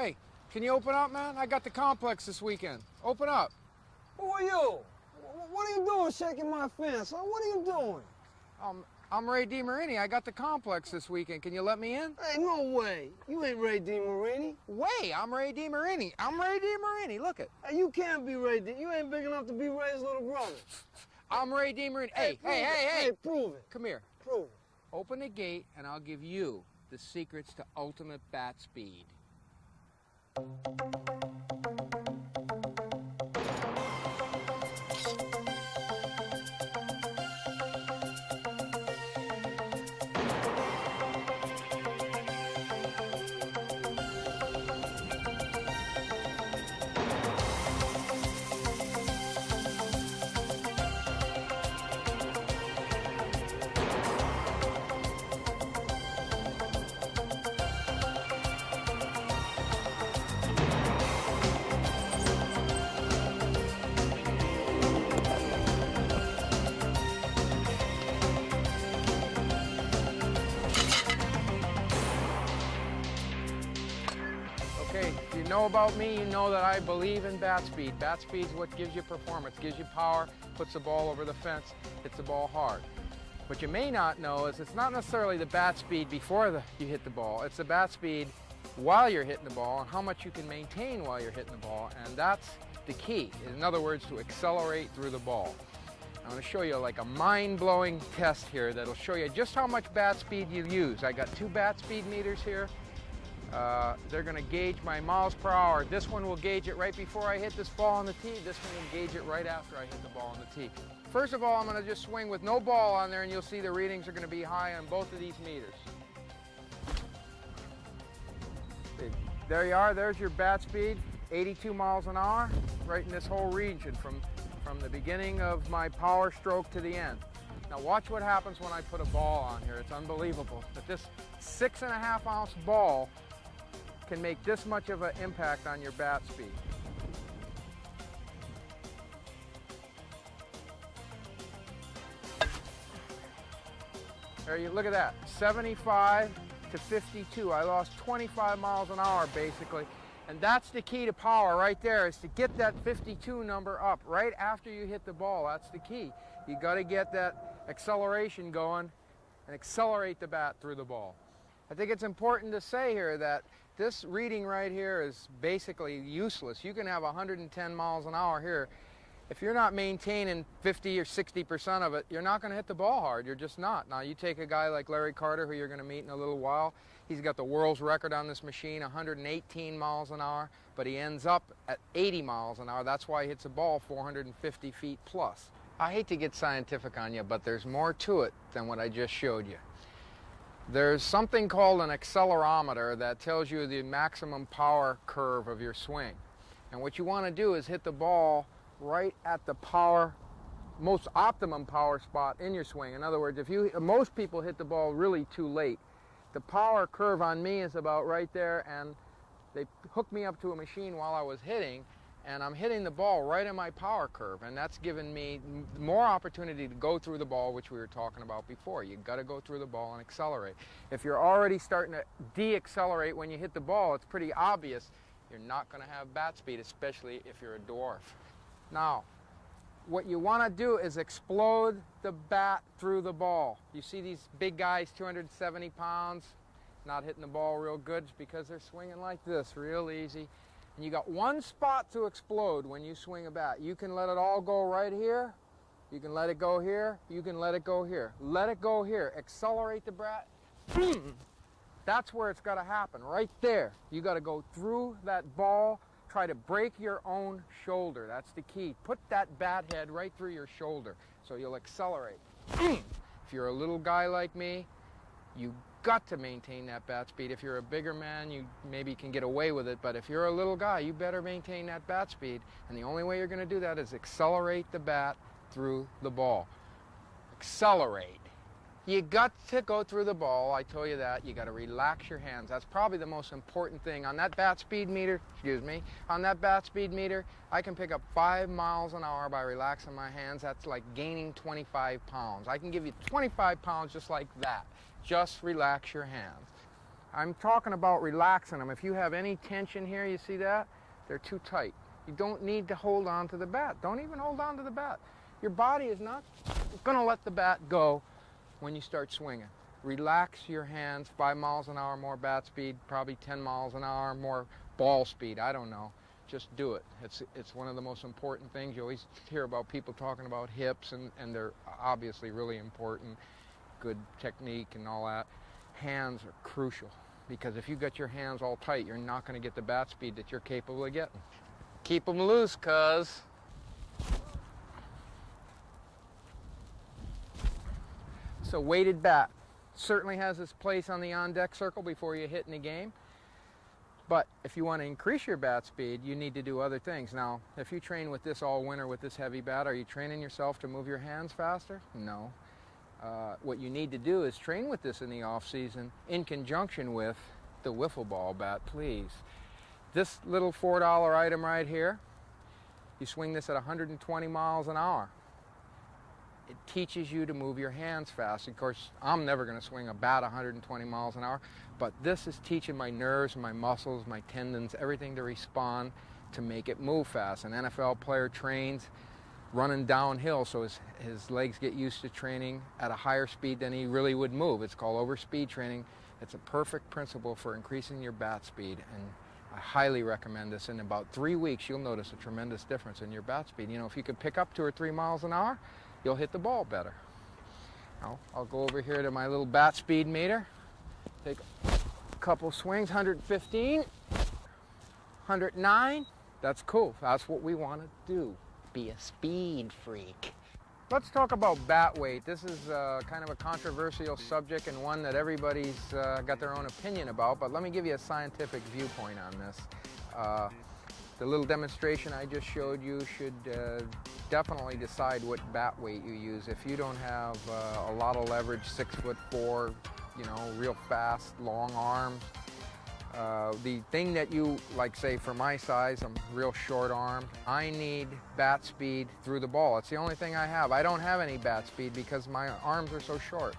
Hey, can you open up, man? I got the complex this weekend. Open up. Who are you? What are you doing shaking my fence? Huh? What are you doing? I'm Ray Demarini. I got the complex this weekend. Can you let me in? Hey, no way. You ain't Ray Demarini. Way, I'm Ray Demarini. I'm Ray Demarini. Look it. Hey, you can't be Ray You ain't big enough to be Ray's little brother. I'm Ray Demarini. Hey, hey. Hey, prove it. Come here. Prove it. Open the gate and I'll give you the secrets to ultimate bat speed. Okay, if you know about me, you know that I believe in bat speed. Bat speed is what gives you performance, gives you power, puts the ball over the fence, hits the ball hard. What you may not know is it's not necessarily the bat speed before you hit the ball, it's the bat speed while you're hitting the ball and how much you can maintain while you're hitting the ball, and that's the key. In other words, to accelerate through the ball. I'm going to show you like a mind-blowing test here that'll show you just how much bat speed you use. I got two bat speed meters here. They're going to gauge my miles per hour. This one will gauge it right before I hit this ball on the tee. This one will gauge it right after I hit the ball on the tee. First of all, I'm going to just swing with no ball on there, and you'll see the readings are going to be high on both of these meters. Okay, there you are. There's your bat speed, 82 miles an hour, right in this whole region from the beginning of my power stroke to the end. Now watch what happens when I put a ball on here. It's unbelievable. But this 6.5 ounce ball can make this much of an impact on your bat speed. There you look at that, 75 to 52. I lost 25 miles an hour basically. And that's the key to power right there, is to get that 52 number up right after you hit the ball. That's the key. You got to get that acceleration going and accelerate the bat through the ball. I think it's important to say here that this reading right here is basically useless. You can have 110 miles an hour here. If you're not maintaining 50 or 60% of it, you're not going to hit the ball hard. You're just not. Now, you take a guy like Larry Carter, who you're going to meet in a little while. He's got the world's record on this machine, 118 miles an hour, but he ends up at 80 miles an hour. That's why he hits a ball 450 feet plus. I hate to get scientific on you, but there's more to it than what I just showed you. There's something called an accelerometer that tells you the maximum power curve of your swing. And what you want to do is hit the ball right at the most optimum power spot in your swing. In other words, most people hit the ball really too late. The power curve on me is about right there, and they hooked me up to a machine while I was hitting, and I'm hitting the ball right in my power curve, and that's given me more opportunity to go through the ball, which we were talking about before. You've got to go through the ball and accelerate. If you're already starting to de-accelerate when you hit the ball, it's pretty obvious you're not going to have bat speed, especially if you're a dwarf. Now, what you want to do is explode the bat through the ball. You see these big guys, 270 pounds, not hitting the ball real good because they're swinging like this, real easy. And you got one spot to explode when you swing a bat. You can let it all go right here. You can let it go here. You can let it go here. Let it go here. Accelerate the bat. Boom! That's where it's got to happen, right there. You got to go through that ball. Try to break your own shoulder. That's the key. Put that bat head right through your shoulder so you'll accelerate. If you're a little guy like me, you got to maintain that bat speed. If you're a bigger man, you maybe can get away with it, but if you're a little guy, you better maintain that bat speed. And the only way you're going to do that is accelerate the bat through the ball. Accelerate. You got to go through the ball, I told you that. You got to relax your hands. That's probably the most important thing. On that bat speed meter, on that bat speed meter, I can pick up 5 miles an hour by relaxing my hands. That's like gaining 25 pounds. I can give you 25 pounds just like that. Just relax your hands. I'm talking about relaxing them. If you have any tension here, you see that? They're too tight. You don't need to hold on to the bat. Don't even hold on to the bat. Your body is not going to let the bat go when you start swinging. Relax your hands, 5 miles an hour more bat speed, probably 10 miles an hour more ball speed, I don't know. Just do it. It's one of the most important things. You always hear about people talking about hips, and they're obviously really important, good technique and all that. Hands are crucial, because if you got your hands all tight, you're not going to get the bat speed that you're capable of getting. Keep them loose, cuz. So weighted bat certainly has its place on the on-deck circle before you hit in the game. But if you want to increase your bat speed, you need to do other things. Now, if you train with this all winter with this heavy bat, are you training yourself to move your hands faster? No. What you need to do is train with this in the off-season in conjunction with the wiffle ball bat, please. This little $4 item right here, you swing this at 120 miles an hour. It teaches you to move your hands fast. Of course, I'm never going to swing a bat 120 miles an hour, but this is teaching my nerves, my muscles, my tendons, everything to respond to make it move fast. An NFL player trains running downhill, so his legs get used to training at a higher speed than he really would move. It's called overspeed training. It's a perfect principle for increasing your bat speed, and I highly recommend this. In about 3 weeks, you'll notice a tremendous difference in your bat speed. You know, if you could pick up 2 or 3 miles an hour, you'll hit the ball better. Now, I'll go over here to my little bat speed meter. Take a couple swings, 115, 109. That's cool. That's what we want to do. Be a speed freak. Let's talk about bat weight. This is kind of a controversial subject, and one that everybody's got their own opinion about, but let me give you a scientific viewpoint on this. The little demonstration I just showed you should definitely decide what bat weight you use. If you don't have a lot of leverage, 6'4", you know, real fast, long arms, the thing that you, like say for my size, I'm real short armed, I need bat speed through the ball. It's the only thing I have. I don't have any bat speed because my arms are so short.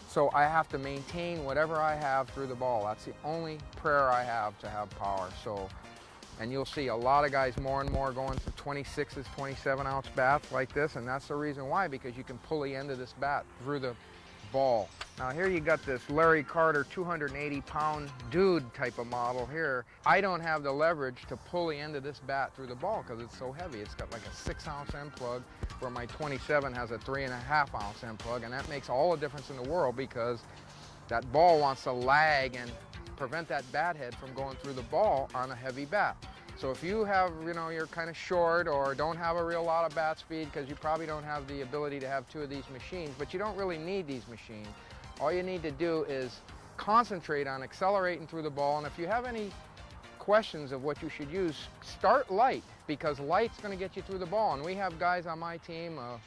So I have to maintain whatever I have through the ball. That's the only prayer I have to have power. So, and you'll see a lot of guys more and more going to 26s, 27-ounce bats like this, and that's the reason why, because you can pull the end of this bat through the ball. Now here you got this Larry Carter 280-pound dude type of model here. I don't have the leverage to pull the end of this bat through the ball because it's so heavy. It's got like a 6-ounce end plug, where my 27 has a 3.5-ounce end plug, and that makes all the difference in the world, because that ball wants to lag and prevent that bat head from going through the ball on a heavy bat. So if you have, you know, you're kind of short or don't have a real lot of bat speed, because you probably don't have the ability to have 2 of these machines, but you don't really need these machines. All you need to do is concentrate on accelerating through the ball, and if you have any questions of what you should use, start light, because light's going to get you through the ball. And we have guys on my team, a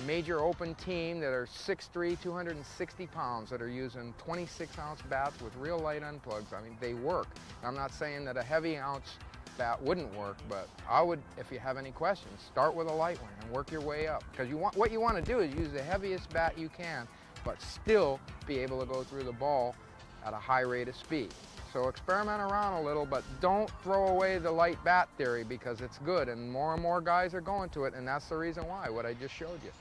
major open team, that are 6'3", 260 pounds, that are using 26-ounce bats with real light unplugs. I mean, they work. I'm not saying that a heavy ounce bat wouldn't work, but I would, if you have any questions, start with a light one and work your way up, because what you want to do is use the heaviest bat you can, but still be able to go through the ball at a high rate of speed. So experiment around a little, but don't throw away the light bat theory, because it's good, and more guys are going to it, and that's the reason why, what I just showed you.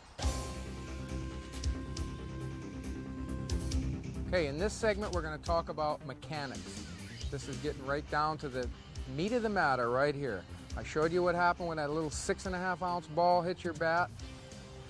Okay, in this segment we're going to talk about mechanics. This is getting right down to the meat of the matter right here. I showed you what happened when that little 6.5-ounce ball hits your bat.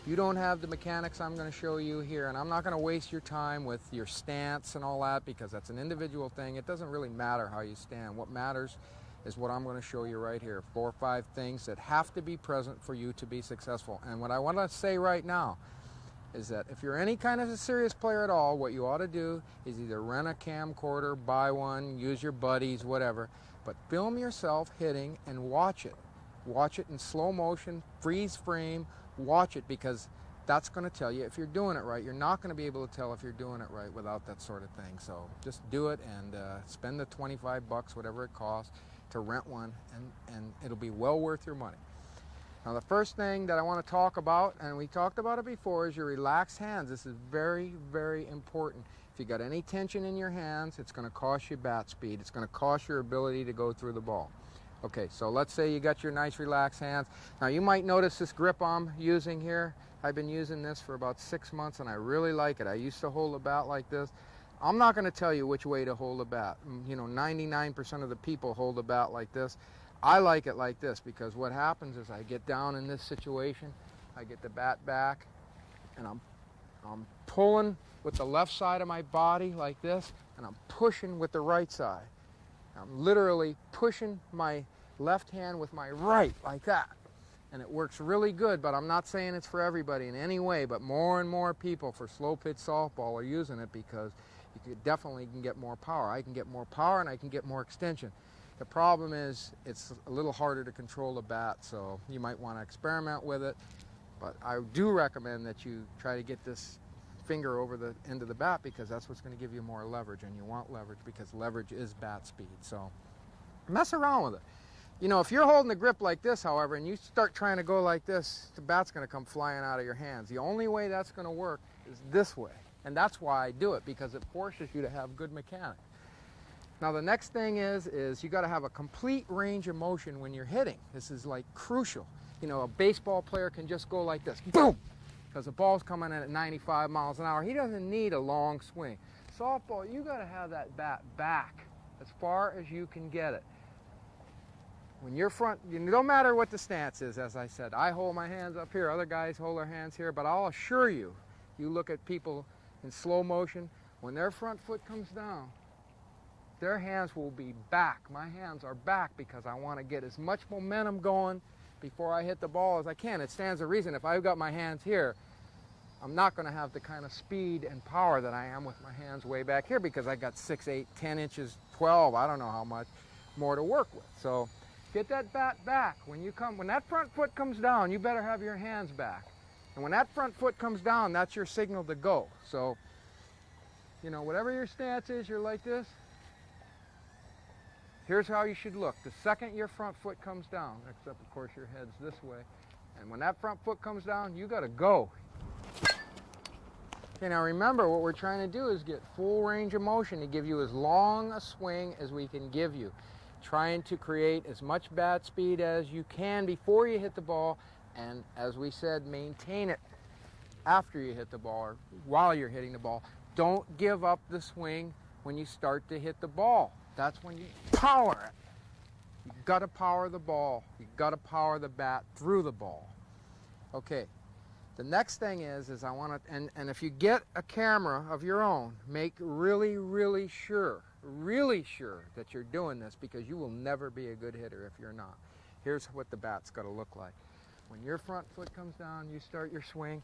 You don't have the mechanics I'm going to show you here, and I'm not going to waste your time with your stance and all that, because that's an individual thing. It doesn't really matter how you stand. What matters is what I'm going to show you right here. 4 or 5 things that have to be present for you to be successful. And what I want to say right now is that if you're any kind of a serious player at all, what you ought to do is either rent a camcorder, buy one, use your buddies, whatever, but film yourself hitting and watch it. Watch it in slow motion, freeze frame, watch it, because that's going to tell you if you're doing it right. You're not going to be able to tell if you're doing it right without that sort of thing. So just do it, and spend the 25 bucks, whatever it costs, to rent one, and it'll be well worth your money. Now the first thing that I want to talk about, and we talked about it before, is your relaxed hands. This is very, very important. If you got any tension in your hands, it's going to cost you bat speed. It's going to cost your ability to go through the ball. Okay, so let's say you got your nice relaxed hands. Now you might notice this grip I'm using here. I've been using this for about 6 months and I really like it. I used to hold a bat like this. I'm not going to tell you which way to hold a bat. You know, 99% of the people hold a bat like this. I like it like this because what happens is I get down in this situation, I get the bat back, and I'm pulling with the left side of my body like this, and I'm pushing with the right side. I'm literally pushing my left hand with my right like that. And it works really good, but I'm not saying it's for everybody in any way, but more and more people for slow pitch softball are using it because you definitely can get more power. I can get more power and I can get more extension. The problem is it's a little harder to control the bat, so you might want to experiment with it. But I do recommend that you try to get this finger over the end of the bat because that's what's going to give you more leverage, and you want leverage because leverage is bat speed. So mess around with it. You know, if you're holding the grip like this, however, and you start trying to go like this, the bat's going to come flying out of your hands. The only way that's going to work is this way, and that's why I do it, because it forces you to have good mechanics. Now the next thing is you got to have a complete range of motion when you're hitting. This is like crucial. You know, a baseball player can just go like this, boom, because the ball's coming in at 95 miles an hour. He doesn't need a long swing. Softball, you got to have that bat back as far as you can get it. When you're front, no matter what the stance is, as I said, I hold my hands up here, other guys hold their hands here, but I'll assure you, you look at people in slow motion, when their front foot comes down, their hands will be back. My hands are back because I want to get as much momentum going before I hit the ball as I can. It stands to reason if I've got my hands here, I'm not going to have the kind of speed and power that I am with my hands way back here because I got 6, 8, 10 inches, 12, I don't know how much more to work with. So get that bat back. When that front foot comes down, you better have your hands back. And when that front foot comes down, that's your signal to go. So, you know, whatever your stance is, you're like this. Here's how you should look. The second your front foot comes down, except of course your head's this way, and when that front foot comes down, you got to go. Okay, now remember what we're trying to do is get full range of motion to give you as long a swing as we can give you. Trying to create as much bat speed as you can before you hit the ball, and as we said, maintain it after you hit the ball or while you're hitting the ball. Don't give up the swing when you start to hit the ball. That's when you power it. You've got to power the ball. You've got to power the bat through the ball. Okay, the next thing is I want to, and if you get a camera of your own, make really, really sure that you're doing this because you will never be a good hitter if you're not. Here's what the bat's got to look like. When your front foot comes down, you start your swing.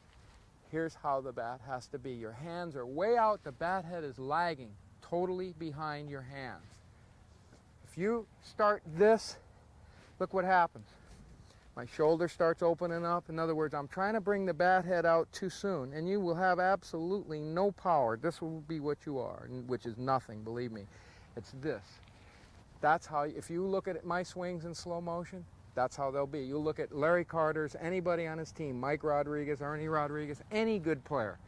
Here's how the bat has to be. Your hands are way out, the bat head is lagging totally behind your hands. If you start this, look what happens. My shoulder starts opening up. In other words, I'm trying to bring the bat head out too soon, and you will have absolutely no power. This will be what you are, which is nothing, believe me. It's this. That's how, if you look at my swings in slow motion, that's how they'll be. You look at Larry Carter's, anybody on his team, Mike Rodriguez, Ernie Rodriguez, any good player,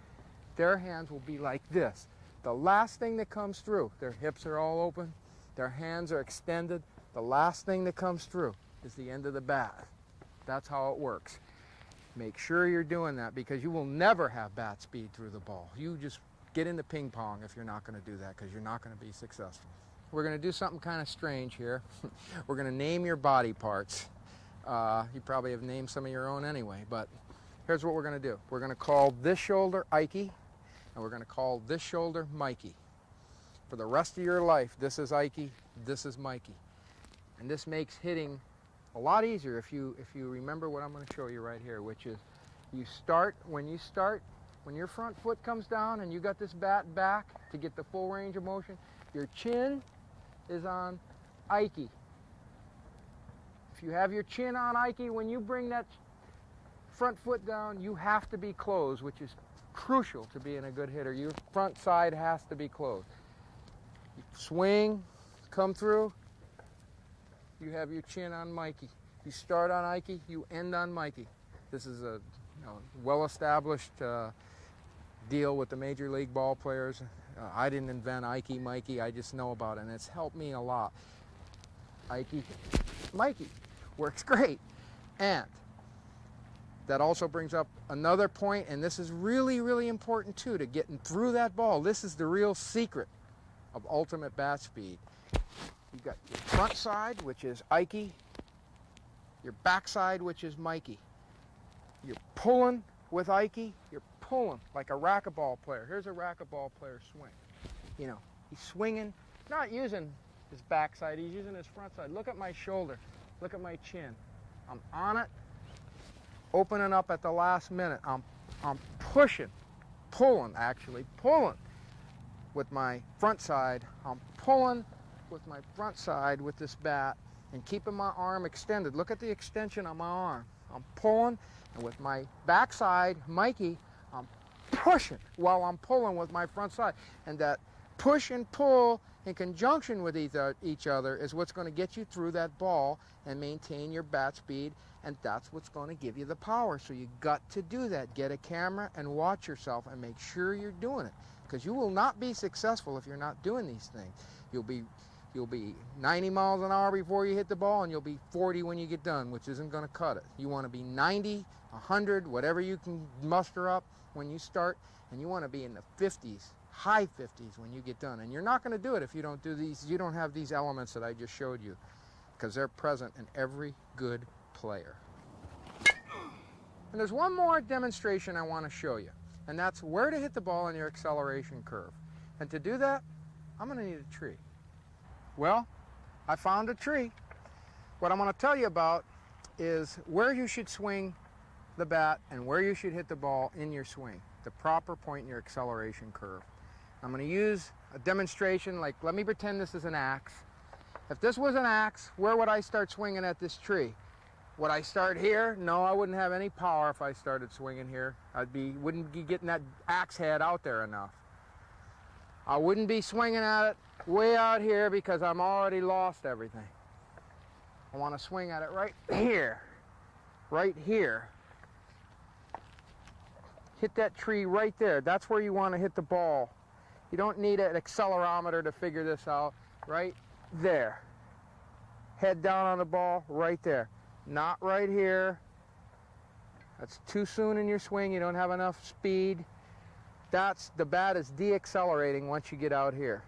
their hands will be like this. The last thing that comes through, their hips are all open, their hands are extended. The last thing that comes through is the end of the bat. That's how it works. Make sure you're doing that because you will never have bat speed through the ball. You just get into ping pong if you're not going to do that because you're not going to be successful. We're going to do something kind of strange here. We're going to name your body parts. You probably have named some of your own anyway, but here's what we're going to do. We're going to call this shoulder Ike, and we're going to call this shoulder Mikey. For the rest of your life, this is Ike, this is Mikey. And this makes hitting a lot easier if you remember what I'm going to show you right here, which is when your front foot comes down and you got this bat back to get the full range of motion, your chin is on Ike. If you have your chin on Ike, when you bring that front foot down, you have to be closed, which is crucial to being a good hitter. Your front side has to be closed. You swing, come through, you have your chin on Mikey. You start on Ike, you end on Mikey. This is a well-established deal with the Major League ball players. I didn't invent Ike, Mikey, I just know about it, and it's helped me a lot. Ike, Mikey, works great. And that also brings up another point, and this is really, really important too, to getting through that ball. This is the real secret of ultimate bat speed. You've got your front side, which is Ike, your back side, which is Mikey. You're pulling with Ike, you're pulling like a racquetball player. Here's a racquetball player swing. You know, he's swinging, not using his back side, he's using his front side. Look at my shoulder, look at my chin. I'm on it, opening up at the last minute. I'm pushing, pulling with my front side. I'm pulling with my front side with this bat and keeping my arm extended. Look at the extension on my arm. I'm pulling, and with my back side, Mikey, I'm pushing while I'm pulling with my front side. And that push and pull in conjunction with each other is what's going to get you through that ball and maintain your bat speed, and that's what's going to give you the power. So you got to do that. Get a camera and watch yourself and make sure you're doing it, because you will not be successful if you're not doing these things. You'll be 90 miles an hour before you hit the ball, and you'll be 40 when you get done, which isn't going to cut it. You want to be 90, 100, whatever you can muster up when you start, and you want to be in the 50s, high 50s when you get done. And you're not going to do it if you don't do these. You don't have these elements that I just showed you, because they're present in every good player. And there's one more demonstration I want to show you, and that's where to hit the ball in your acceleration curve. And to do that, I'm going to need a tree. Well, I found a tree. What I'm going to tell you about is where you should swing the bat and where you should hit the ball in your swing, the proper point in your acceleration curve. I'm going to use a demonstration, like, let me pretend this is an axe. If this was an axe, where would I start swinging at this tree? Would I start here? No, I wouldn't have any power if I started swinging here. Wouldn't be getting that axe head out there enough. I wouldn't be swinging at it way out here because I'm already lost everything. I want to swing at it right here. Right here. Hit that tree right there. That's where you want to hit the ball. You don't need an accelerometer to figure this out. Right there. Head down on the ball, right there. Not right here. That's too soon in your swing. You don't have enough speed. The bat is deaccelerating once you get out here.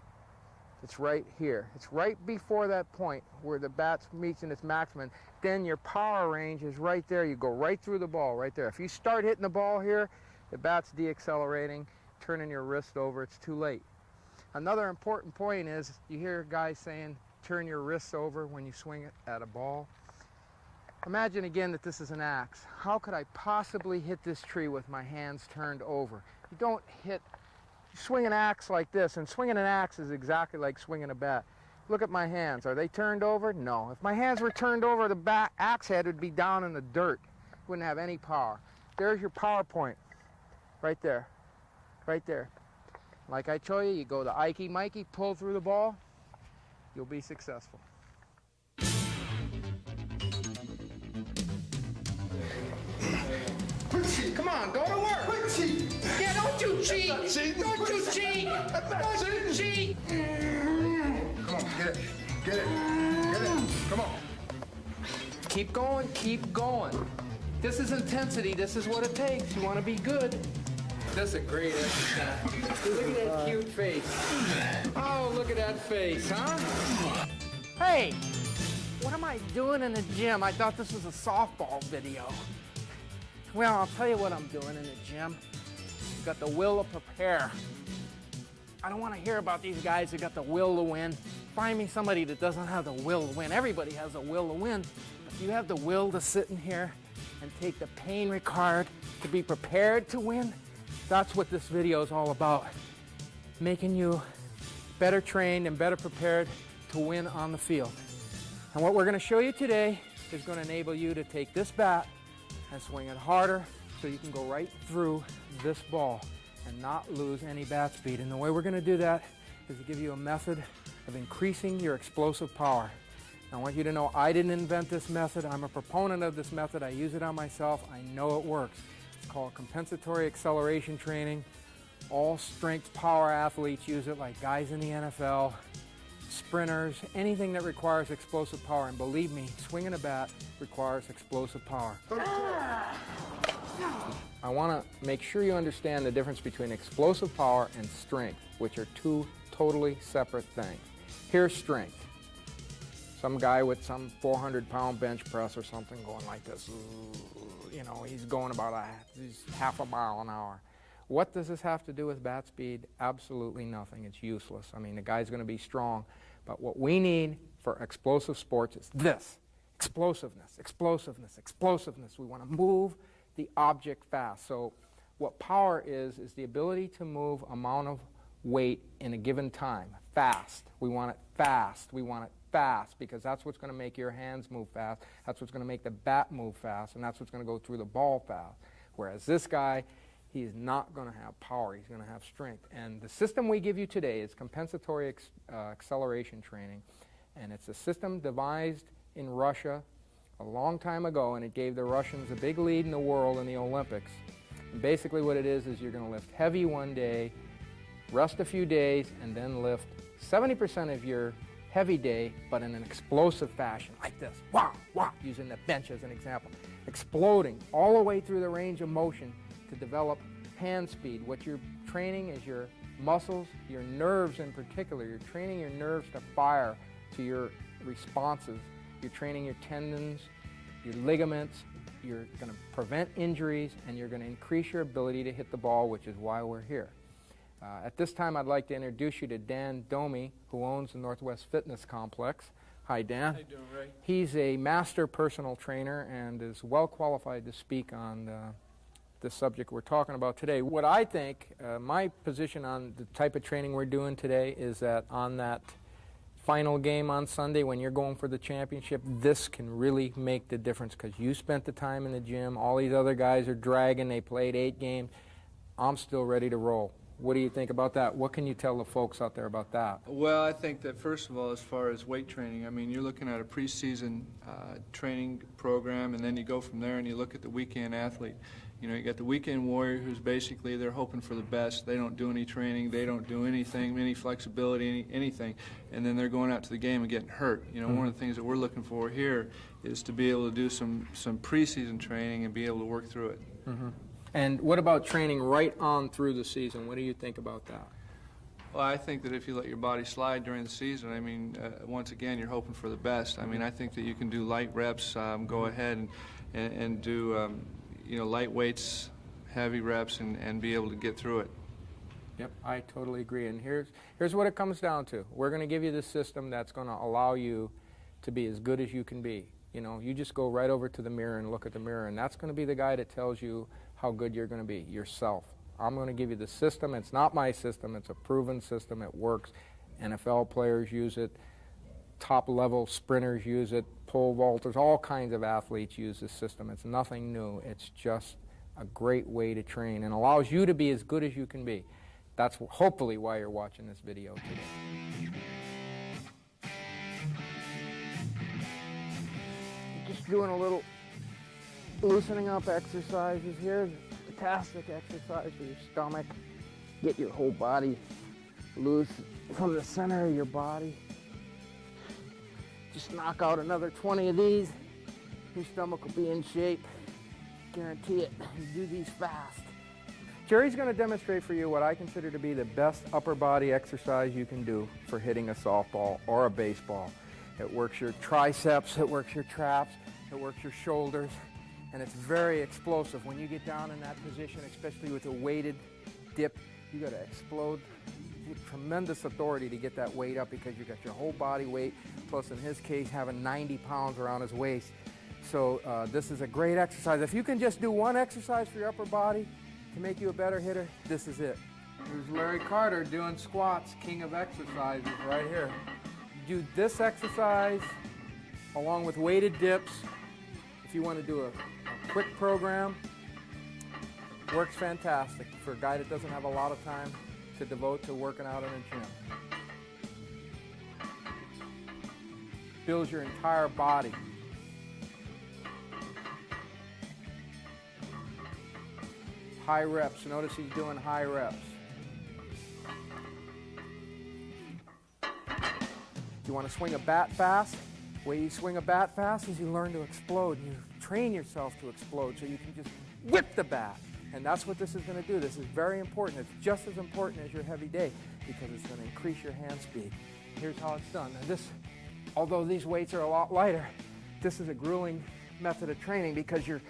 It's right here. It's right before that point where the bat meets in its maximum. Then your power range is right there. You go right through the ball, right there. If you start hitting the ball here, the bat's deaccelerating, turning your wrist over, it's too late. Another important point is, you hear guys saying, turn your wrists over when you swing it at a ball. Imagine again that this is an axe. How could I possibly hit this tree with my hands turned over? You don't hit, you swing an axe like this, and swinging an axe is exactly like swinging a bat. Look at my hands. Are they turned over? No. If my hands were turned over, the axe head would be down in the dirt. Wouldn't have any power. There's your power point. Right there. Right there. Like I told you, you go to Ike, Mikey, pull through the ball, you'll be successful. Come on, go to work. Quick cheat. Yeah, don't you cheat. Don't you cheat. Don't you cheat. Come on, get it. Get it. Get it. Come on. Keep going, keep going. This is intensity. This is what it takes. You want to be good. That's a great exercise. Look at that cute face. Oh, look at that face, huh? Hey, what am I doing in the gym? I thought this was a softball video. Well, I'll tell you what I'm doing in the gym. I've got the will to prepare. I don't want to hear about these guys who got the will to win. Find me somebody that doesn't have the will to win. Everybody has the will to win. If you have the will to sit in here and take the pain required to be prepared to win, that's what this video is all about. Making you better trained and better prepared to win on the field. And what we're going to show you today is going to enable you to take this bat and swing it harder so you can go right through this ball and not lose any bat speed. And the way we're going to do that is to give you a method of increasing your explosive power. I want you to know I didn't invent this method. I'm a proponent of this method. I use it on myself. I know it works. It's called compensatory acceleration training. All strength power athletes use it, like guys in the NFL, sprinters, anything that requires explosive power. And believe me, swinging a bat requires explosive power. I want to make sure you understand the difference between explosive power and strength, which are two totally separate things. Here's strength. Some guy with some 400-pound bench press or something going like this, you know, he's going about he's half a mile an hour. What does this have to do with bat speed? Absolutely nothing. It's useless. I mean, the guy's going to be strong. But what we need for explosive sports is this: explosiveness, explosiveness, explosiveness. We want to move the object fast. So what power is the ability to move amount of weight in a given time, fast. We want it fast. We want it fast because that's what's going to make your hands move fast. That's what's going to make the bat move fast, and that's what's going to go through the ball fast. Whereas this guy, he's not going to have power. He's going to have strength. And the system we give you today is compensatory acceleration training, and it's a system devised in Russia a long time ago, and it gave the Russians a big lead in the world in the Olympics. And basically what it is you're going to lift heavy one day, rest a few days, and then lift 70% of your heavy day, but in an explosive fashion, like this. Wah, wah, using the bench as an example. Exploding all the way through the range of motion to develop hand speed. What you're training is your muscles, your nerves in particular. You're training your nerves to fire to your responses. You're training your tendons, your ligaments. You're going to prevent injuries, and you're going to increase your ability to hit the ball, which is why we're here. At this time, I'd like to introduce you to Dan Domi, who owns the Northwest Fitness Complex. Hi, Dan. How you doing, Ray? He's a master personal trainer and is well qualified to speak on the subject we're talking about today. What I think, my position on the type of training we're doing today is that on that final game on Sunday, when you're going for the championship, this can really make the difference because you spent the time in the gym. All these other guys are dragging. They played 8 games. I'm still ready to roll. What do you think about that? What can you tell the folks out there about that? Well, I think that first of all, as far as weight training, I mean, you're looking at a preseason training program, and then you go from there and you look at the weekend athlete. You know, you got the weekend warrior who's basically, they're hoping for the best. They don't do any training. They don't do anything, any flexibility, anything. And then they're going out to the game and getting hurt. You know, one of the things that we're looking for here is to be able to do some preseason training and be able to work through it. And what about training right on through the season? What do you think about that? Well, I think that if you let your body slide during the season, I mean, once again, you're hoping for the best. I mean, I think that you can do light reps, go ahead and do, you know, light weights, heavy reps, and be able to get through it. Yep, I totally agree. And here's what it comes down to. We're going to give you the system that's going to allow you to be as good as you can be. You know, you just go right over to the mirror and look at the mirror, and that's going to be the guy that tells you how good you're going to be, yourself. I'm going to give you the system. It's not my system. It's a proven system. It works. NFL players use it. Top-level sprinters use it. Pole vaulters, all kinds of athletes use this system. It's nothing new. It's just a great way to train and allows you to be as good as you can be. That's hopefully why you're watching this video today. Just doing a little loosening up exercises here. Fantastic exercise for your stomach. Get your whole body loose from the center of your body. Just knock out another 20 of these. Your stomach will be in shape. Guarantee it. You do these fast. Jerry's going to demonstrate for you what I consider to be the best upper body exercise you can do for hitting a softball or a baseball. It works your triceps, it works your traps, it works your shoulders, and it's very explosive. When you get down in that position, especially with a weighted dip, you got to explode with tremendous authority to get that weight up because you got your whole body weight, plus in his case having 90 pounds around his waist. So this is a great exercise. If you can just do one exercise for your upper body to make you a better hitter, this is it. Here's Larry Carter doing squats, king of exercises right here. Do this exercise along with weighted dips. If you want to do a quick program, works fantastic for a guy that doesn't have a lot of time to devote to working out in a gym. builds your entire body. High reps. Notice he's doing high reps. You want to swing a bat fast? The way you swing a bat fast is you learn to explode. You train yourself to explode so you can just whip the bat. And that's what this is going to do. This is very important. It's just as important as your heavy day because it's going to increase your hand speed. Here's how it's done. Now this, although these weights are a lot lighter, this is a grueling method of training because you're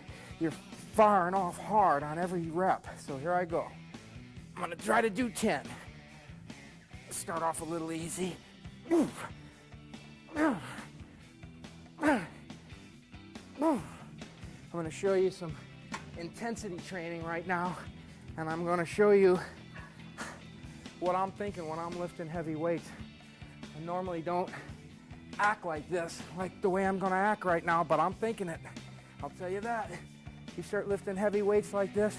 firing off hard on every rep. So here I go. I'm going to try to do 10. Start off a little easy. I'm going to show you some intensity training right now, and I'm going to show you what I'm thinking when I'm lifting heavy weights. I normally don't act like this, like the way I'm going to act right now, but I'm thinking it. I'll tell you that. You start lifting heavy weights like this,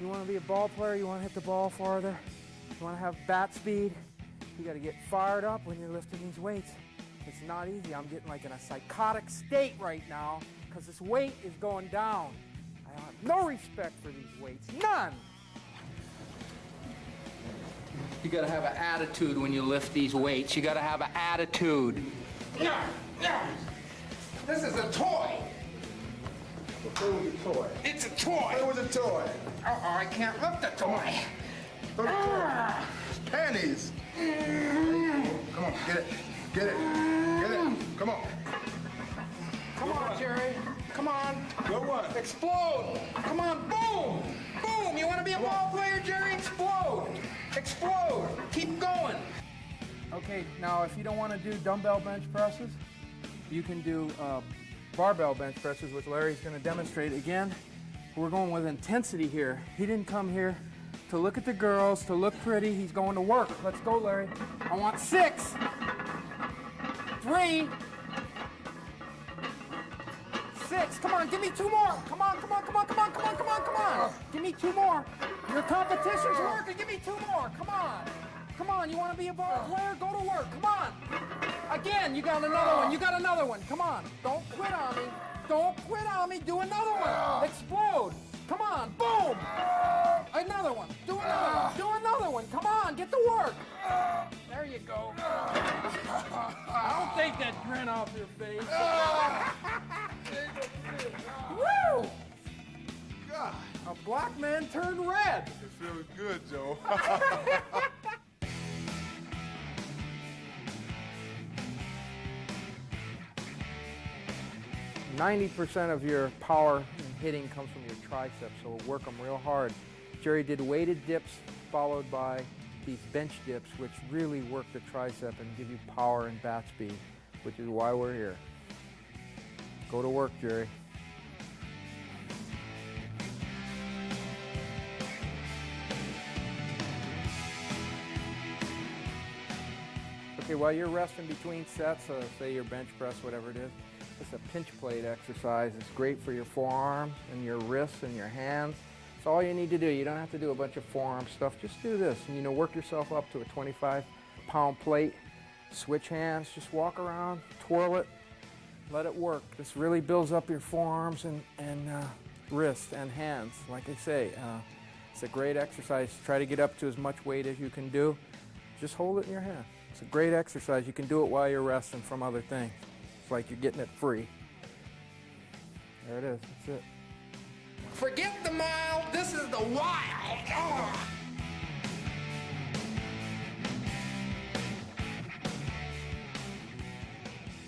you want to be a ball player, you want to hit the ball farther, you want to have bat speed, you got to get fired up when you're lifting these weights. It's not easy. I'm getting like in a psychotic state right now because this weight is going down. I have no respect for these weights, none. You got to have an attitude when you lift these weights. You got to have an attitude. Yeah. This is a toy. Play with the toy. It's a toy. Play with the toy. Oh, I can't lift the toy. Throw the toy. Panties. Come on, get it. Get it. Get it. Come on. Come on, Jerry. Come on. Go what? Explode. Come on. Boom. Boom. You want to be a ball player, Jerry? Explode. Explode. Keep going. Okay, now if you don't want to do dumbbell bench presses, you can do barbell bench presses, which Larry's going to demonstrate again. We're going with intensity here. He didn't come here to look at the girls, to look pretty. He's going to work. Let's go, Larry. I want 6, 3, 6. Come on, give me 2 more. Come on, come on, come on, come on, come on, come on, come on. Give me 2 more. Your competition's working. Give me 2 more. Come on. Come on, you want to be a ball player? Go to work. Come on. Again, you got another one. You got another one. Come on. Don't quit on me. Don't quit on me. Do another one. Explode. Come on. Boom. Another one. Do another one. Do another one. Come on. Get to work. There you go. I don't take that grin off your face. Woo! God. A black man turned red. It feels good, Joe. 90% of your power in hitting comes from your triceps, so work them real hard. Jerry did weighted dips followed by these bench dips, which really work the tricep and give you power and bat speed, which is why we're here. Go to work, Jerry. Okay, while you're resting between sets, say your bench press, whatever it is, it's a pinch plate exercise. It's great for your forearms and your wrists and your hands. It's all you need to do. You don't have to do a bunch of forearm stuff. Just do this and, work yourself up to a 25-pound plate. Switch hands, just walk around, twirl it, let it work. This really builds up your forearms and wrists and hands. Like I say, it's a great exercise. Try to get up to as much weight as you can do. Just hold it in your hand. It's a great exercise. You can do it while you're resting from other things. It's like you're getting it free. There it is. That's it. Forget the mild. This is the wild. Oh.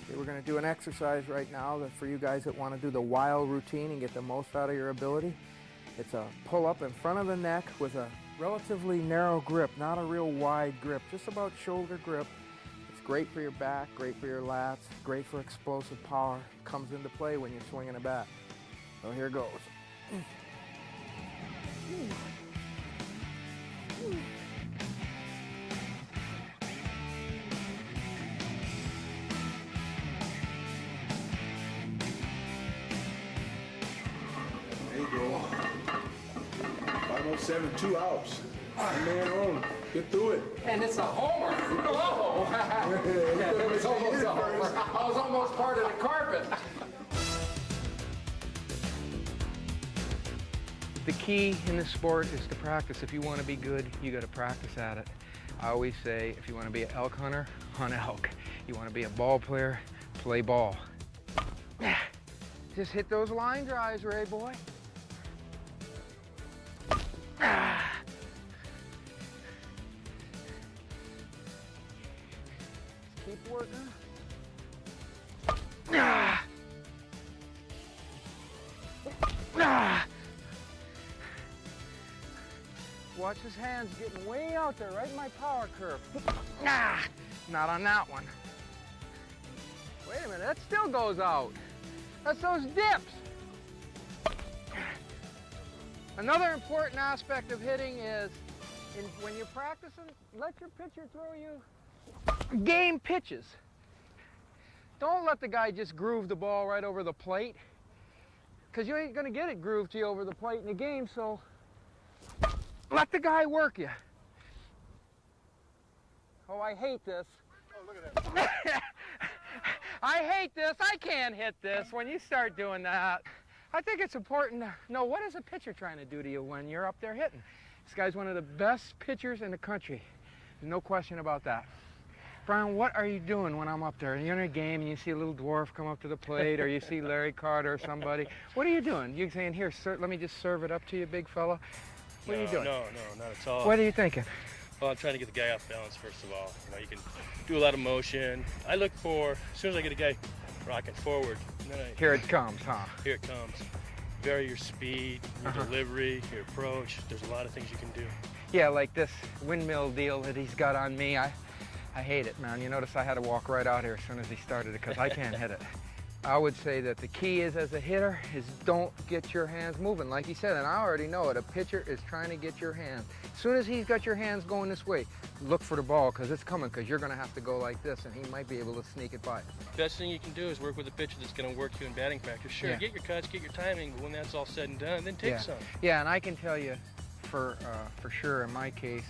Okay, we're going to do an exercise right now that for you guys that want to do the wild routine and get the most out of your ability. It's a pull-up in front of the neck with a relatively narrow grip, not a real wide grip, just about shoulder grip. It's great for your back, great for your lats, great for explosive power. Comes into play when you're swinging a bat. So here goes. There you go. 507, 2 outs. 1 man on. Get through it. And it's a homer. Oh! It was almost a homer. I was almost part of the carpet. The key in this sport is to practice. If you want to be good, you got to practice at it. I always say, if you want to be an elk hunter, hunt elk. You want to be a ball player, play ball. Just hit those line drives, Ray boy. Keep working. Watch his hands getting way out there, right in my power curve. Not on that one. Wait a minute, that still goes out. That's those dips. Another important aspect of hitting is when you're practicing, let your pitcher throw you game pitches. Don't let the guy just groove the ball right over the plate, because you ain't going to get it grooved to you over the plate in the game, so let the guy work you. Oh, I hate this. Oh, look at that. I hate this. I can't hit this when you start doing that. I think it's important to know, what is a pitcher trying to do to you when you're up there hitting? This guy's one of the best pitchers in the country. There's no question about that. Brian, what are you doing when I'm up there? You're in a game and you see a little dwarf come up to the plate, or you see Larry Carter or somebody. What are you doing? You're saying, here, sir, let me just serve it up to you, big fella? What are you doing? No, not at all. What are you thinking? Well, I'm trying to get the guy off balance, first of all. You know, you can do a lot of motion. I look for, as soon as I get a guy rocking forward, and then Here it comes, huh? Here it comes. Vary your speed, your delivery, your approach. There's a lot of things you can do. Yeah, like this windmill deal that he's got on me. I hate it, man. You notice I had to walk right out here as soon as he started it, because I can't hit it. I would say that the key is, as a hitter, is don't get your hands moving. Like you said, and I already know it, a pitcher is trying to get your hands. As soon as he's got your hands going this way, look for the ball, because it's coming, because you're going to have to go like this, and he might be able to sneak it by. Best thing you can do is work with a pitcher that's going to work you in batting practice. Sure, Yeah. get your cuts, get your timing, but when that's all said and done, then take Yeah. some. Yeah, and I can tell you for sure in my case,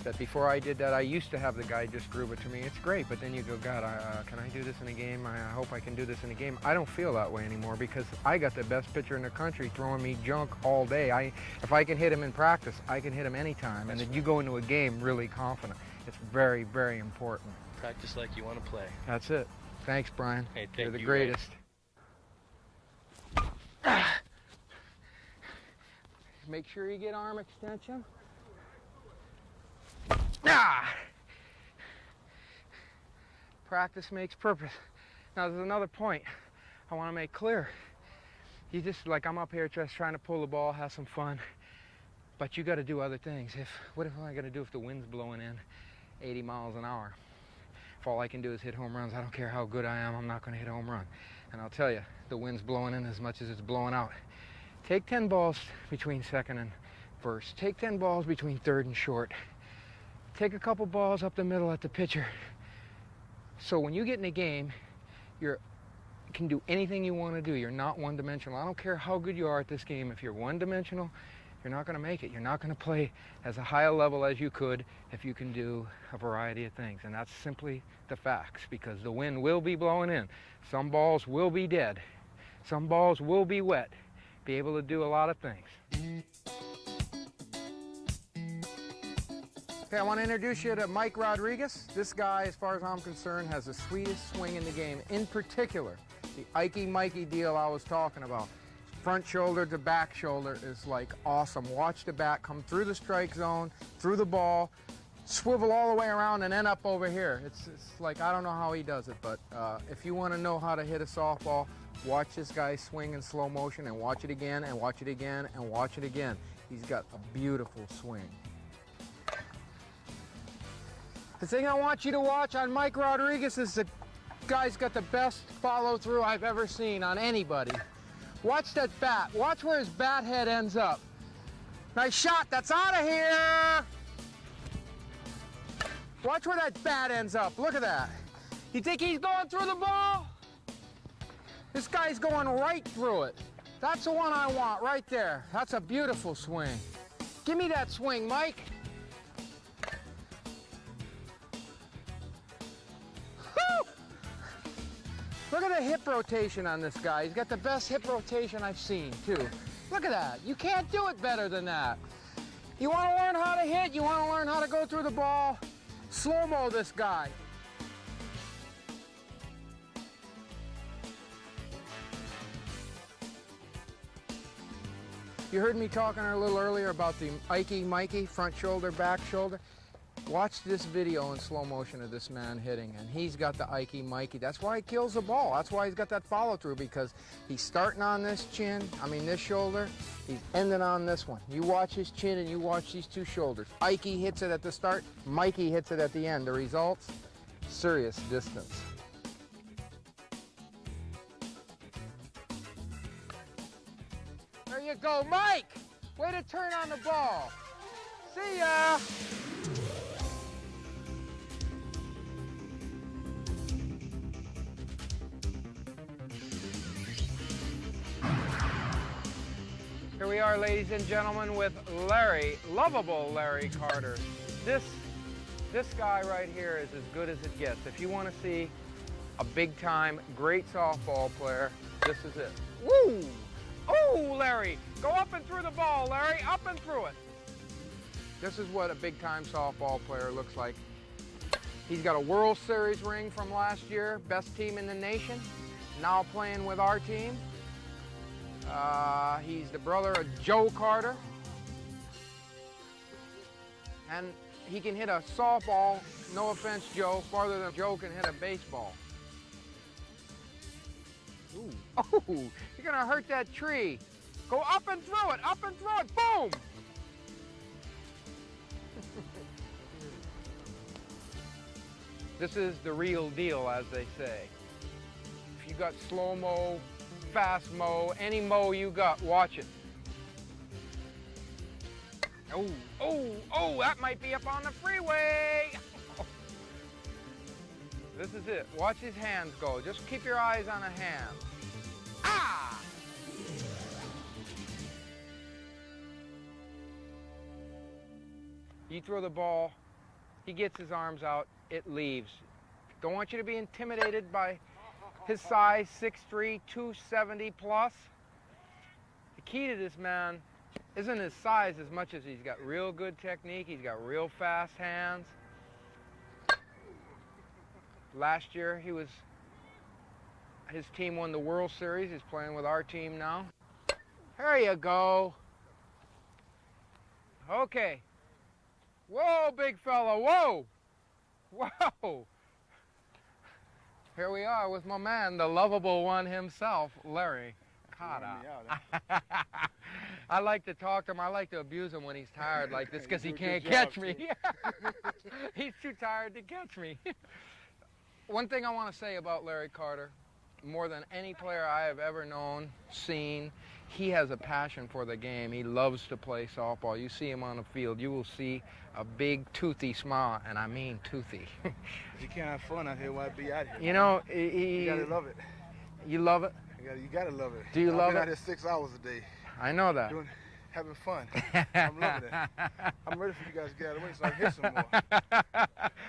that before I did that, I used to have the guy just groove it to me. It's great, but then you go, God, can I do this in a game? I hope I can do this in a game. I don't feel that way anymore, because I got the best pitcher in the country throwing me junk all day. If I can hit him in practice, I can hit him anytime. And then you go into a game really confident. It's very, very important. Practice like you want to play. That's it. Thanks, Brian. Hey, thank You're the you, greatest. Make sure you get arm extension. Practice makes perfect. Now there's another point I want to make clear. You just, like, I'm up here just trying to pull the ball, have some fun, but you got to do other things. What am I going to do if the wind's blowing in 80 miles an hour? If all I can do is hit home runs, I don't care how good I am, I'm not going to hit a home run. And I'll tell you, the wind's blowing in as much as it's blowing out. Take 10 balls between second and first. Take 10 balls between third and short. Take a couple balls up the middle at the pitcher. So when you get in a game, you can do anything you want to do. You're not one-dimensional. I don't care how good you are at this game. If you're one-dimensional, you're not going to make it. You're not going to play as a high a level as you could if you can do a variety of things. And that's simply the facts, because the wind will be blowing in. Some balls will be dead. Some balls will be wet. Be able to do a lot of things. Okay, I want to introduce you to Mike Rodriguez. This guy, as far as I'm concerned, has the sweetest swing in the game. In particular, the Ikey Mikey deal I was talking about. Front shoulder to back shoulder is like awesome. Watch the bat come through the strike zone, through the ball, swivel all the way around and end up over here. It's like, I don't know how he does it, but if you want to know how to hit a softball, watch this guy swing in slow motion and watch it again and watch it again and watch it again. He's got a beautiful swing. The thing I want you to watch on Mike Rodriguez is the guy's got the best follow-through I've ever seen on anybody. Watch that bat. Watch where his bat head ends up. Nice shot. That's out of here. Watch where that bat ends up. Look at that. You think he's going through the ball? This guy's going right through it. That's the one I want right there. That's a beautiful swing. Give me that swing, Mike. Look at the hip rotation on this guy. He's got the best hip rotation I've seen, too. Look at that. You can't do it better than that. You want to learn how to hit? You want to learn how to go through the ball? Slow-mo this guy. You heard me talking a little earlier about the Mikey, front shoulder, back shoulder. Watch this video in slow motion of this man hitting, and he's got the Mikey. That's why he kills the ball. That's why he's got that follow through, because he's starting on this this shoulder. He's ending on this one. You watch his chin and you watch these two shoulders. Ikey hits it at the start, Mikey hits it at the end. The results, serious distance. There you go, Mike! Way to turn on the ball. See ya! Here we are, ladies and gentlemen, with Larry, lovable Larry Carter. This guy right here is as good as it gets. If you want to see a big-time, great softball player, this is it. Woo! Oh, Larry! Go up and through the ball, Larry! Up and through it! This is what a big-time softball player looks like. He's got a World Series ring from last year, best team in the nation, now playing with our team. He's the brother of Joe Carter. And he can hit a softball, no offense, Joe, farther than Joe can hit a baseball. Ooh. Oh, you're gonna hurt that tree. Go up and throw it, boom! This is the real deal, as they say. If you got slow-mo, fast mo, any mo you got, watch it. Oh, that might be up on the freeway. This is it. Watch his hands go. Just keep your eyes on the hands. Ah! You throw the ball, he gets his arms out, it leaves. Don't want you to be intimidated by his size, 6'3", 270 plus. The key to this man isn't his size as much as he's got real good technique, he's got real fast hands. Last year his team won the World Series. He's playing with our team now. There you go. Okay. Whoa, big fella, whoa. Whoa. Here we are with my man, the lovable one himself, Larry Carter. I like to talk to him. I like to abuse him when he's tired like this because he can't catch me. He's too tired to catch me. One thing I want to say about Larry Carter, more than any player I have ever known, seen, he has a passion for the game. He loves to play softball. You see him on the field, you will see a big toothy smile, and I mean toothy. If you can't have fun out here, why be out here? You know, you gotta love it. You love it? You gotta love it. Do you love it? I've been out here 6 hours a day. I know that. Having fun. I'm loving it. I'm ready for you guys to get out of the way so I can hit some more.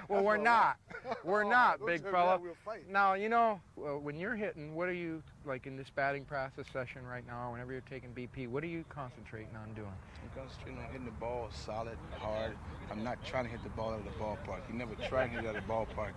Well, we're not. We're not, big fella. We'll fight. Now, you know, when you're hitting, what are you, like in this batting practice session right now, whenever you're taking BP, what are you concentrating on doing? I'm concentrating on hitting the ball solid, hard. I'm not trying to hit the ball out of the ballpark. You never try to hit it out of the ballpark.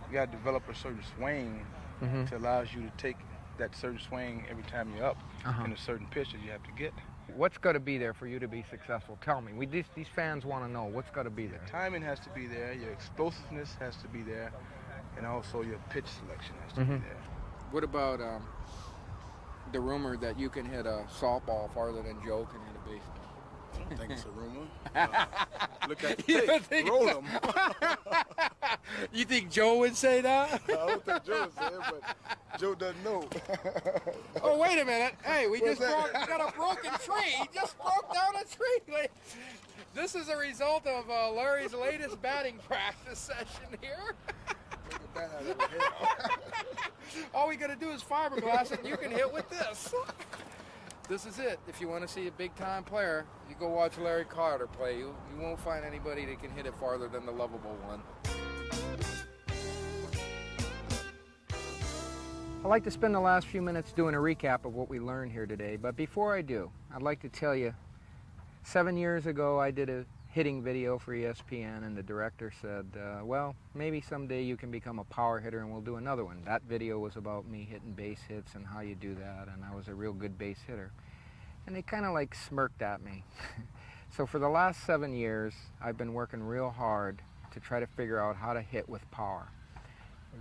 You got to develop a certain swing to allows you to take that certain swing every time you're up in a certain pitch that you have to get. What's got to be there for you to be successful? Tell me. These fans want to know what's got to be there. Timing has to be there. Your explosiveness has to be there, and also your pitch selection has to be there. What about the rumor that you can hit a softball farther than Joe can hit a baseball? I don't think it's a rumor. Look at the tape. Roll them. You think Joe would say that? I don't think Joe would say it, but Joe doesn't know. Oh, wait a minute. Hey, we just got a broken tree. He just broke down a tree. This is a result of Larry's latest batting practice session here. All we got to do is fiberglass it, and you can hit with this. This is it. If you want to see a big-time player, you go watch Larry Carter play. You won't find anybody that can hit it farther than the lovable one. I'd like to spend the last few minutes doing a recap of what we learned here today, but before I do, I'd like to tell you, 7 years ago I did a hitting video for ESPN, and the director said, well, maybe someday you can become a power hitter and we'll do another one. That video was about me hitting base hits and how you do that, and I was a real good base hitter. And they kind of like smirked at me. So for the last 7 years, I've been working real hard to try to figure out how to hit with power.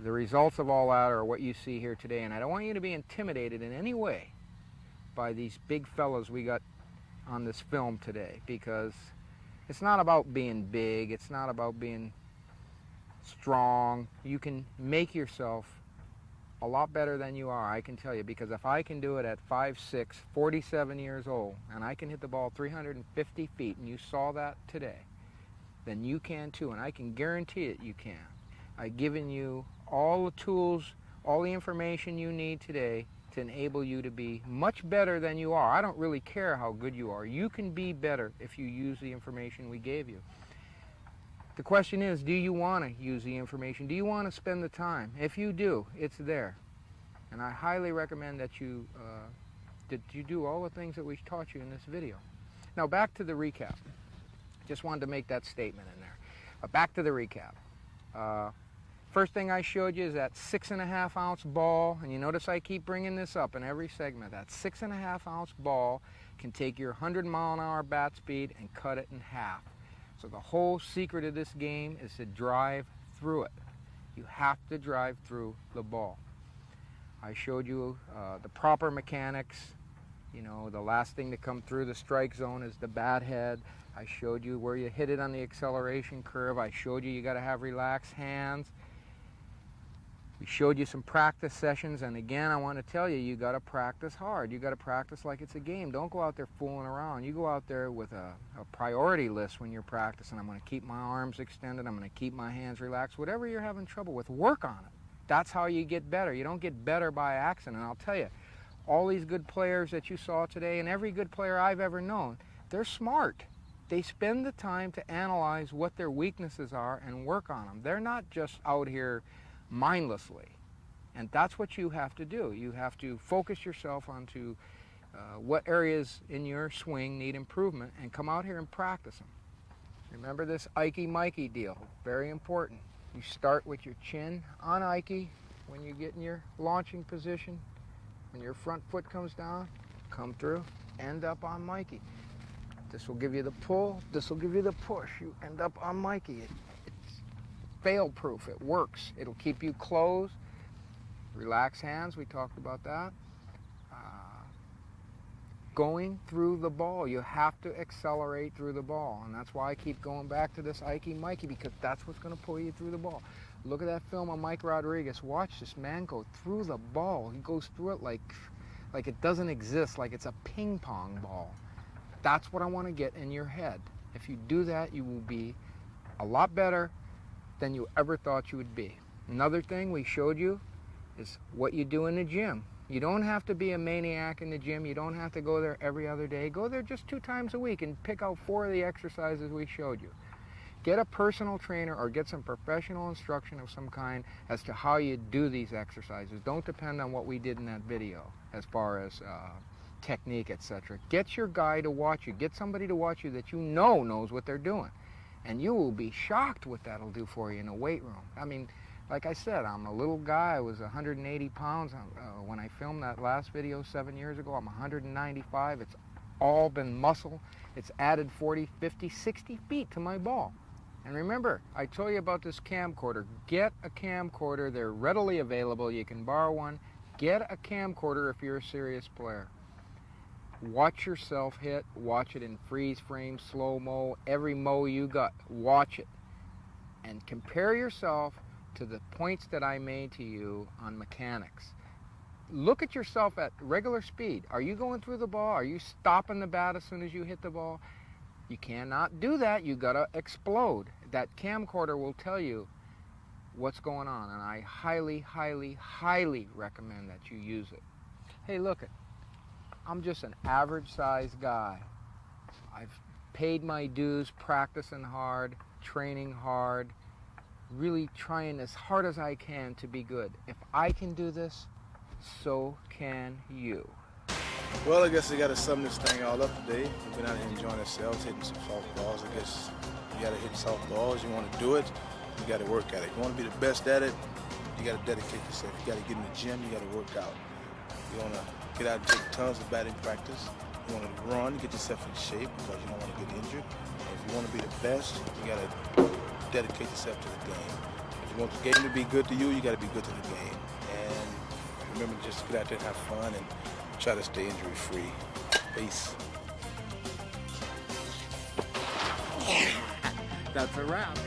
The results of all that are what you see here today, and I don't want you to be intimidated in any way by these big fellas we got on this film today, because it's not about being big, it's not about being strong. You can make yourself a lot better than you are, I can tell you, because if I can do it at 5'6", 47 years old, and I can hit the ball 350 feet, and you saw that today, then you can too, and I can guarantee it you can. I've given you all the tools, all the information you need today to enable you to be much better than you are. I don't really care how good you are. You can be better if you use the information we gave you. The question is, do you want to use the information? Do you want to spend the time? If you do, it's there. And I highly recommend that you do all the things that we taught you in this video. Now back to the recap. Just wanted to make that statement in there. Back to the recap. First thing I showed you is that 6.5 ounce ball, and you notice I keep bringing this up in every segment. That 6.5 ounce ball can take your 100-mile-an-hour bat speed and cut it in half. So the whole secret of this game is to drive through it. You have to drive through the ball. I showed you the proper mechanics. You know, the last thing to come through the strike zone is the bat head. I showed you where you hit it on the acceleration curve. I showed you got to have relaxed hands. We showed you some practice sessions, and again, I want to tell you, you got to practice hard. You got to practice like it's a game. Don't go out there fooling around. You go out there with a priority list when you're practicing. I'm going to keep my arms extended. I'm going to keep my hands relaxed. Whatever you're having trouble with, work on it. That's how you get better. You don't get better by accident. And I'll tell you, all these good players that you saw today, and every good player I've ever known, they're smart. They spend the time to analyze what their weaknesses are and work on them. They're not just out here mindlessly, and that's what you have to do. You have to focus yourself onto what areas in your swing need improvement and come out here and practice them. Remember this Ikey-Mikey deal, very important. You start with your chin on Ikey when you get in your launching position. When your front foot comes down, come through, end up on Mikey. This will give you the pull, this will give you the push. You end up on Mikey. Fail-proof. It works. It'll keep you closed. Relax hands. We talked about that. Going through the ball. You have to accelerate through the ball, and that's why I keep going back to this Ikey-Mikey, because that's what's going to pull you through the ball. Look at that film on Mike Rodriguez. Watch this man go through the ball. He goes through it like it doesn't exist, like it's a ping pong ball. That's what I want to get in your head. If you do that, you will be a lot better than you ever thought you would be. Another thing we showed you is what you do in the gym. You don't have to be a maniac in the gym. You don't have to go there every other day. Go there just 2 times a week and pick out 4 of the exercises we showed you. Get a personal trainer or get some professional instruction of some kind as to how you do these exercises. Don't depend on what we did in that video as far as technique, etc. Get your guy to watch you. Get somebody to watch you that you know knows what they're doing. And you will be shocked what that'll do for you in a weight room. I mean, like I said, I'm a little guy. I was 180 pounds when I filmed that last video 7 years ago. I'm 195. It's all been muscle. It's added 40, 50, 60 feet to my ball. And remember, I told you about this camcorder. Get a camcorder. They're readily available. You can borrow one. Get a camcorder if you're a serious player. Watch yourself hit. Watch it in freeze frame, slow-mo, every mo you got. Watch it. And compare yourself to the points that I made to you on mechanics. Look at yourself at regular speed. Are you going through the ball? Are you stopping the bat as soon as you hit the ball? You cannot do that. You gotta explode. That camcorder will tell you what's going on, and I highly, highly, highly recommend that you use it. Hey, look it. I'm just an average-sized guy. I've paid my dues practicing hard, training hard, really trying as hard as I can to be good. If I can do this, so can you. Well, I guess we got to sum this thing all up today. We've been out here enjoying ourselves, hitting some softballs. I guess you got to hit softballs. You want to do it, you got to work at it. You want to be the best at it, you got to dedicate yourself. You got to get in the gym, you got to work out. You want to get out and take tons of batting practice. You want to run, get yourself in shape because you don't want to get injured. And if you want to be the best, you got to dedicate yourself to the game. If you want the game to be good to you, you got to be good to the game. And remember, just get out there and have fun and try to stay injury-free. Peace. That's a wrap.